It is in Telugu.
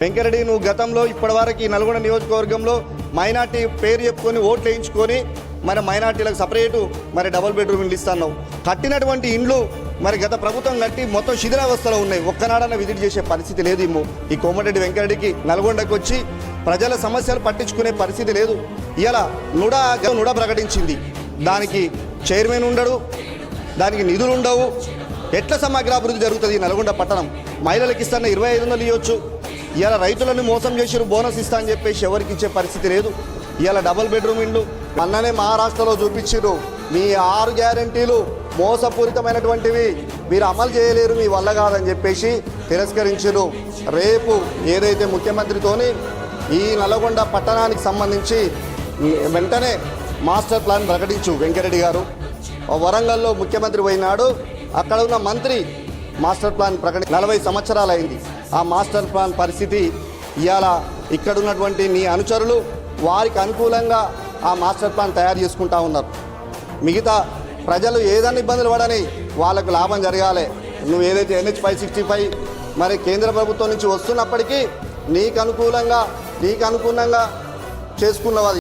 వెంకరెడ్డి నువ్వు గతంలో ఇప్పటివరకు ఈ నల్గొండ నియోజకవర్గంలో మైనార్టీ పేరు చెప్పుకొని ఓట్లు వేయించుకొని మరి మైనార్టీలకు సపరేటు మరి డబుల్ బెడ్రూమ్ ఇల్లు ఇస్తున్నావు. కట్టినటువంటి ఇండ్లు మరి గత ప్రభుత్వం కట్టి మొత్తం శిథిలావస్థలో ఉన్నాయి. ఒక్కనాడన్న విజిట్ చేసే పరిస్థితి లేదు. ఈ కోమటిరెడ్డి వెంకరెడ్డికి నల్గొండకు వచ్చి ప్రజల సమస్యలు పట్టించుకునే పరిస్థితి లేదు. ఇలా నుడా ప్రకటించింది. దానికి చైర్మన్ ఉండడు, దానికి నిధులు ఉండవు. ఎట్లా సమగ్రాభివృద్ధి జరుగుతుంది నల్గొండ పట్టణం? మహిళలకు ఇస్తాన 2500 ఇవ్వచ్చు. ఇలా రైతులను మోసం చేసిరు, బోనస్ ఇస్తా అని చెప్పేసి ఎవరికి ఇచ్చే పరిస్థితి లేదు. ఇలా డబుల్ బెడ్రూమ్ ఇండ్లు అన్ననే మహారాష్ట్రలో చూపించారు. మీ 6 గ్యారంటీలు మోసపూరితమైనటువంటివి, మీరు అమలు చేయలేరు, మీ వల్ల కాదని చెప్పేసి తిరస్కరించారు. రేపు ఏదైతే ముఖ్యమంత్రితోని ఈ నల్గొండ పట్టణానికి సంబంధించి వెంటనే మాస్టర్ ప్లాన్ ప్రకటించు వెంకరెడ్డి గారు. వరంగల్లో ముఖ్యమంత్రి పోయినాడు, అక్కడ ఉన్న మంత్రి మాస్టర్ ప్లాన్ 40 సంవత్సరాలు అయింది. ఆ మాస్టర్ ప్లాన్ పరిస్థితి ఇవాళ ఇక్కడున్నటువంటి నీ అనుచరులు వారికి అనుకూలంగా ఆ మాస్టర్ ప్లాన్ తయారు చేసుకుంటా ఉన్నారు. మిగతా ప్రజలు ఏదైనా ఇబ్బందులు పడని వాళ్ళకు లాభం జరగాలి. నువ్వు ఏదైతే NH 565 మరి కేంద్ర ప్రభుత్వం నుంచి వస్తున్నప్పటికీ నీకు అనుకూలంగా చేసుకున్నది.